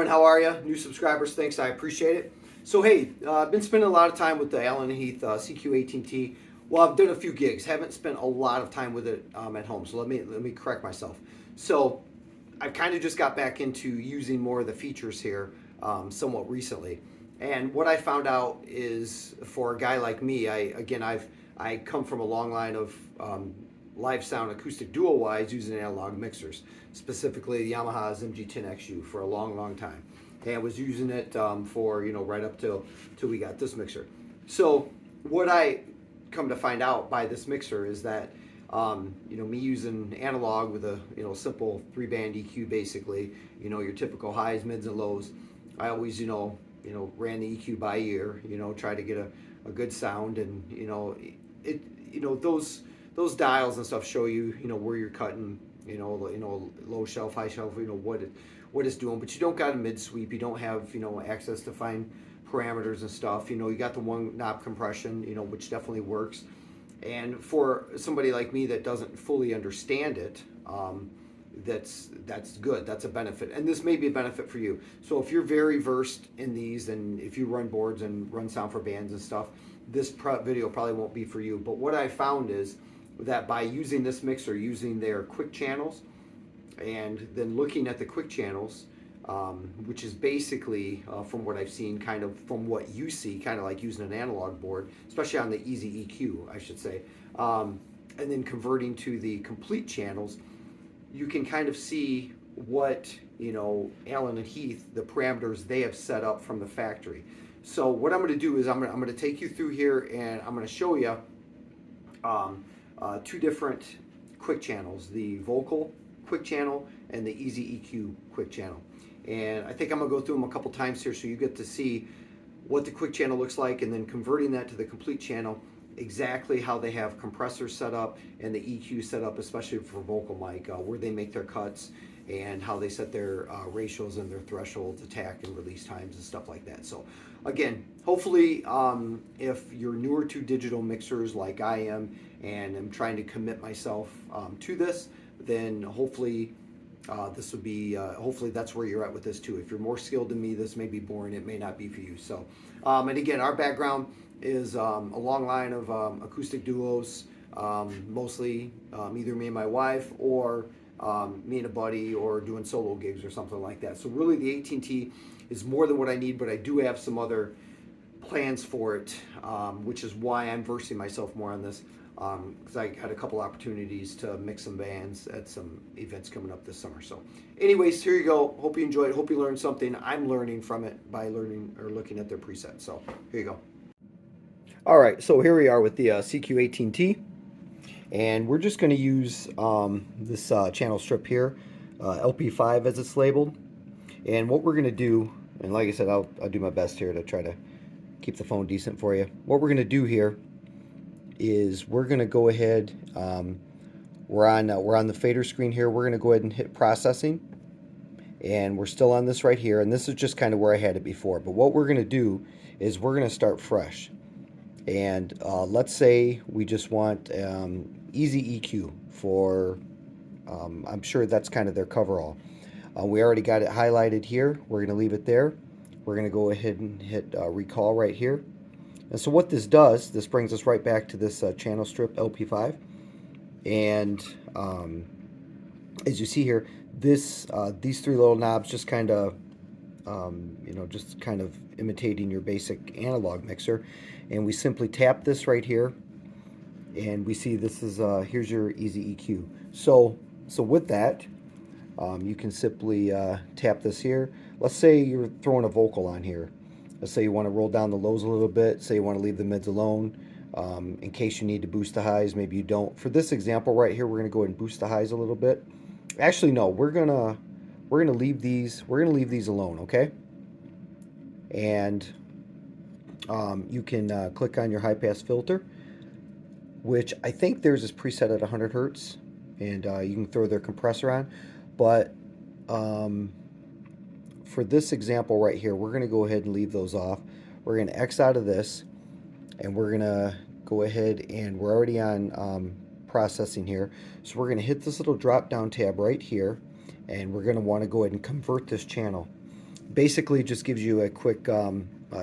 everyone, how are you? New subscribers, thanks, I appreciate it. So hey, I've been spending a lot of time with the Allen and Heath CQ-18T. Well, I've done a few gigs, haven't spent a lot of time with it at home, so let me correct myself. So I kind of just got back into using more of the features here somewhat recently. And what I found out is for a guy like me, I come from a long line of live sound acoustic dual wides using analog mixers, specifically Yamaha's MG10XU for a long time. And I was using it for right up till we got this mixer. So what I come to find out by this mixer is that me using analog with a simple 3-band EQ, basically, your typical highs, mids, and lows. I always ran the EQ by ear, try to get a good sound, and those dials and stuff show you where you're cutting, low shelf, high shelf, what it's doing. But you don't got a mid sweep, you don't have access to fine parameters and stuff. You got the one knob compression, which definitely works. And for somebody like me that doesn't fully understand it, that's good. That's a benefit, and this may be a benefit for you. So if you're very versed in these, and if you run boards and run sound for bands and stuff, this video probably won't be for you. But what I found is that by using this mixer, using their quick channels, and then looking at the quick channels, which is basically, from what I've seen, kind of from what you see, kind of like using an analog board, especially on the Easy EQ, I should say, and then converting to the complete channels, you can kind of see what Allen and Heath, the parameters they have set up from the factory. So what I'm going to do is I'm going to take you through here, and I'm going to show you two different quick channels: the vocal quick channel and the Easy EQ quick channel. And I think I'm going to go through them a couple times here so you get to see what the quick channel looks like, and then converting that to the complete channel, exactly how they have compressors set up and the EQ set up, especially for vocal mic, where they make their cuts and how they set their ratios and their thresholds, attack and release times and stuff like that. So again, hopefully if you're newer to digital mixers like I am, and I'm trying to commit myself to this, then hopefully this would be, hopefully that's where you're at with this too. If you're more skilled than me, this may be boring, it may not be for you. So, and again, our background is a long line of acoustic duos, mostly either me and my wife, or me and a buddy, or doing solo gigs or something like that. So really the 18T is more than what I need, but I do have some other plans for it, which is why I'm versing myself more on this, because I had a couple opportunities to mix some bands at some events coming up this summer. So anyways, here you go. Hope you enjoyed it. Hope you learned something. I'm learning from it by learning or looking at their presets. So here you go. All right, so here we are with the CQ-18T, and we're just going to use this channel strip here, LP5 as it's labeled. And what we're going to do, and like I said, I'll do my best here to try to keep the phone decent for you. What we're going to do here is we're going to go ahead, we're on the fader screen here. We're going to go ahead and hit processing, and we're still on this right here, and this is just kind of where I had it before. But what we're going to do is we're going to start fresh. And let's say we just want Easy EQ for, I'm sure that's kind of their coverall. We already got it highlighted here. We're going to leave it there. We're going to go ahead and hit recall right here. And so what this does, this brings us right back to this channel strip LP5. And as you see here, these three little knobs just kind of, just kind of imitating your basic analog mixer. And we simply tap this right here, and we see this is here's your Easy EQ. So with that, you can simply tap this here. Let's say you're throwing a vocal on here. Let's say you want to roll down the lows a little bit. Say you want to leave the mids alone, in case you need to boost the highs. Maybe you don't. For this example right here, we're going to go ahead and boost the highs a little bit. Actually, no, we're gonna leave these. We're gonna leave these alone, okay? And you can click on your high pass filter, which I think theirs is preset at 100 hertz, and you can throw their compressor on. But for this example right here, we're going to go ahead and leave those off. We're going to X out of this, and we're going to go ahead, and we're already on processing here. So we're going to hit this little drop down tab right here, and we're going to want to go ahead and convert this channel. Basically, it just gives you a quick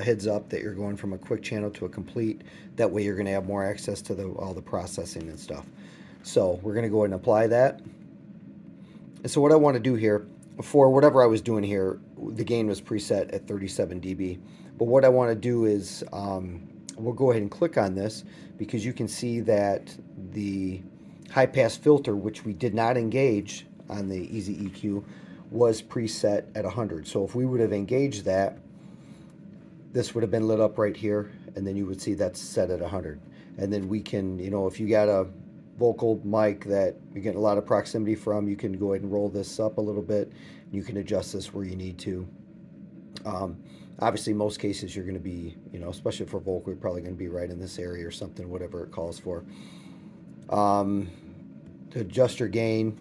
heads up that you're going from a quick channel to a complete. That way you're going to have more access to all the processing and stuff. So we're going to go ahead and apply that. And so what I want to do here, for whatever I was doing here, the gain was preset at 37 dB. But what I want to do is we'll go ahead and click on this, because you can see that the high pass filter, which we did not engage on the Easy EQ, was preset at 100. So if we would have engaged that, this would have been lit up right here, and then you would see that's set at 100. And then we can, if you got a vocal mic that you're getting a lot of proximity from, you can go ahead and roll this up a little bit. You can adjust this where you need to. Obviously, most cases you're going to be, especially for vocal, you're probably going to be right in this area or something, whatever it calls for. To adjust your gain,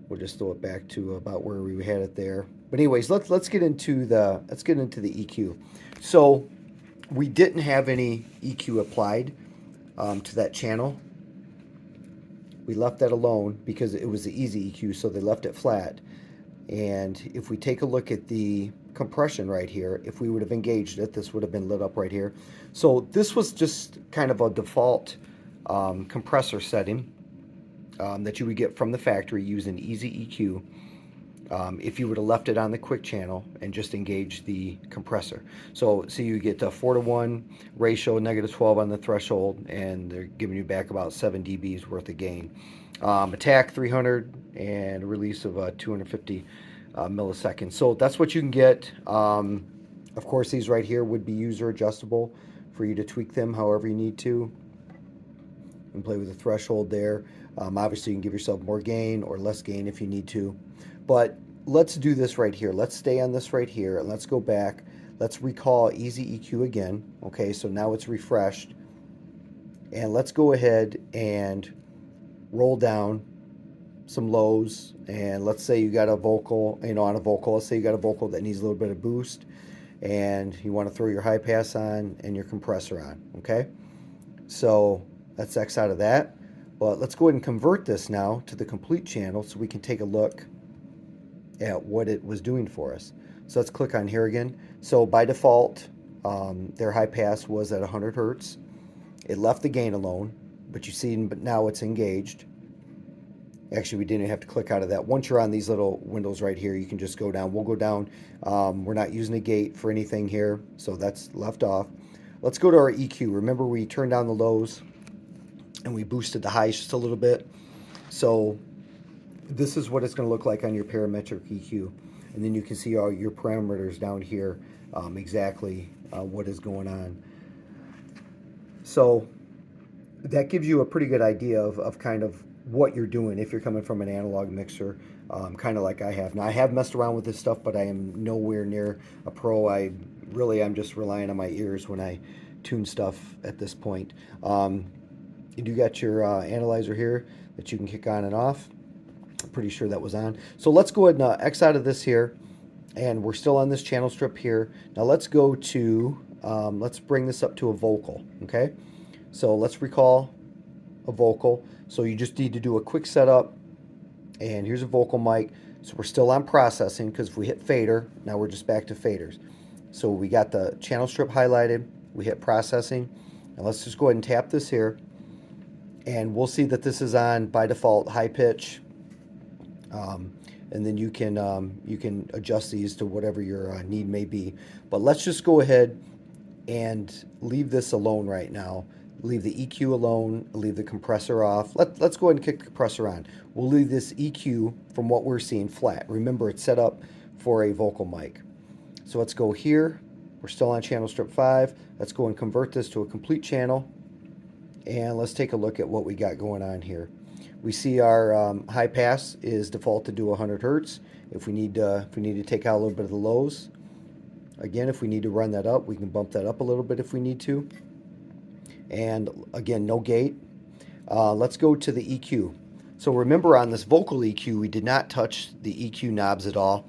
we'll just throw it back to about where we had it there. But anyways, let's get into the EQ. So we didn't have any EQ applied to that channel. We left that alone because it was the Easy EQ, so they left it flat. And if we take a look at the compression right here, if we would have engaged it, this would have been lit up right here. So this was just kind of a default compressor setting that you would get from the factory using Easy EQ. If you would have left it on the quick channel and just engaged the compressor. So you get a 4:1 ratio, -12 on the threshold, and they're giving you back about 7 dBs worth of gain. Attack 300 and a release of 250 milliseconds. So that's what you can get. Of course, these right here would be user adjustable for you to tweak them however you need to and play with the threshold there. Obviously, you can give yourself more gain or less gain if you need to. But let's do this right here. Let's stay on this right here, and let's go back. Let's recall Easy EQ again. Okay, so now it's refreshed. And let's go ahead and roll down some lows. And let's say you got a vocal, on a vocal. Let's say you got a vocal that needs a little bit of boost, and you want to throw your high pass on and your compressor on. Okay, so let's X out of that. But let's go ahead and convert this now to the complete channel so we can take a look at what it was doing for us. So let's click on here again. So by default, their high pass was at 100 hertz. It left the gain alone, but you see now it's engaged. Actually, we didn't have to click out of that. Once you're on these little windows right here, you can just go down. We'll go down. We're not using a gate for anything here, so that's left off. Let's go to our EQ. Remember, we turned down the lows and we boosted the highs just a little bit. So this is what it's going to look like on your parametric EQ. And then you can see all your parameters down here, exactly what is going on. So that gives you a pretty good idea of kind of what you're doing if you're coming from an analog mixer, kind of like I have. Now, I have messed around with this stuff, but I am nowhere near a pro. I'm just relying on my ears when I tune stuff at this point. You do got your analyzer here that you can kick on and off. I'm pretty sure that was on. So let's go ahead and X out of this here, and we're still on this channel strip here. Now let's go to, let's bring this up to a vocal, okay? So let's recall a vocal. So you just need to do a quick setup, and here's a vocal mic. So we're still on processing, because if we hit fader, now we're just back to faders. So we got the channel strip highlighted, we hit processing, and let's just go ahead and tap this here, and we'll see that this is on by default high pitch. And then you can adjust these to whatever your need may be. But let's just go ahead and leave this alone right now. Leave the EQ alone, leave the compressor off. Let's go ahead and kick the compressor on. We'll leave this EQ from what we're seeing flat. Remember, it's set up for a vocal mic. So let's go here. We're still on channel strip 5. Let's go and convert this to a complete channel. And let's take a look at what we got going on here. We see our high pass is defaulted to 100 hertz. If we need to take out a little bit of the lows, again, if we need to run that up, we can bump that up a little bit if we need to. And again, no gate. Let's go to the EQ. So remember, on this vocal EQ, we did not touch the EQ knobs at all.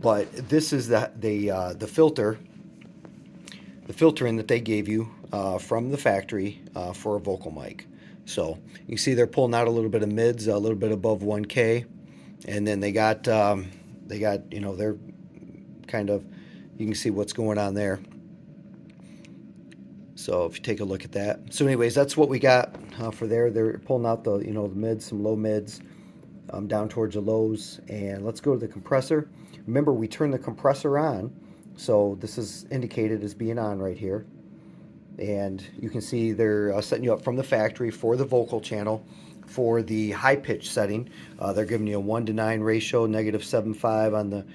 But this is the filter, the filtering that they gave you from the factory for a vocal mic. So you can see they're pulling out a little bit of mids, a little bit above 1K, and then they got they got, you know, they're kind of, you can see what's going on there. So if you take a look at that. So anyways, that's what we got for there. They're pulling out the, you know, the mids, some low mids down towards the lows. And let's go to the compressor. Remember, we turned the compressor on. So this is indicated as being on right here. And you can see they're setting you up from the factory for the vocal channel. For the high pitch setting, they're giving you a 1:9 ratio, -7.5 on the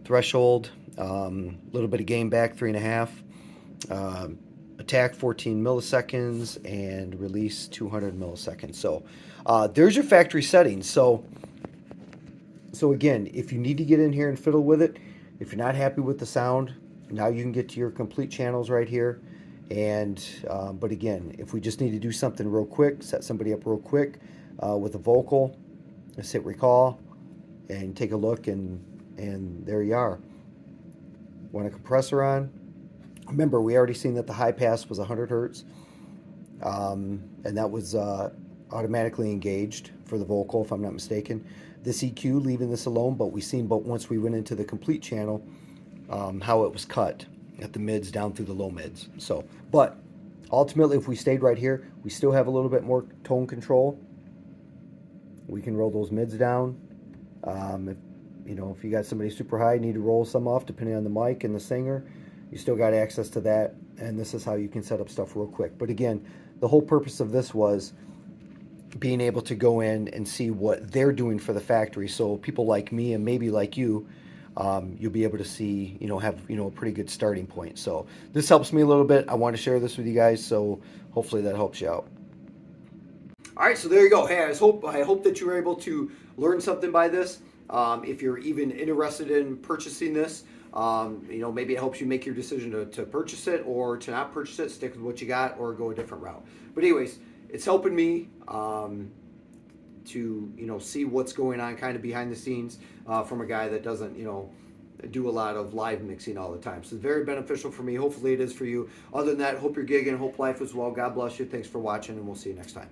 threshold, a little bit of gain back, 3.5, attack 14 milliseconds, and release 200 milliseconds. So there's your factory settings. So again, if you need to get in here and fiddle with it, if you're not happy with the sound, now you can get to your complete channels right here. And but again, if we just need to do something real quick, set somebody up real quick with a vocal, just hit recall and take a look, and there you are. Want a compressor on? Remember, we already seen that the high pass was 100 hertz, and that was automatically engaged for the vocal, if I'm not mistaken. This EQ, leaving this alone, but we seen, but once we went into the complete channel, how it was cut at the mids down through the low mids. So, but ultimately, if we stayed right here, we still have a little bit more tone control. We can roll those mids down. If, you know, if you got somebody super high, you need to roll some off depending on the mic and the singer, you still got access to that. And this is how you can set up stuff real quick. But again, the whole purpose of this was being able to go in and see what they're doing for the factory. So people like me and maybe like you, you'll be able to see, you know, have, you know, a pretty good starting point. So this helps me a little bit. I want to share this with you guys, so hopefully that helps you out. All right, so there you go. Hey, I hope that you were able to learn something by this. If you're even interested in purchasing this, you know, maybe it helps you make your decision to purchase it or to not purchase it, stick with what you got, or go a different route. But anyways, it's helping me to, you know, see what's going on kind of behind the scenes from a guy that doesn't, you know, do a lot of live mixing all the time. So it's very beneficial for me. Hopefully it is for you. Other than that, hope you're gigging. Hope life is well. God bless you. Thanks for watching, and we'll see you next time.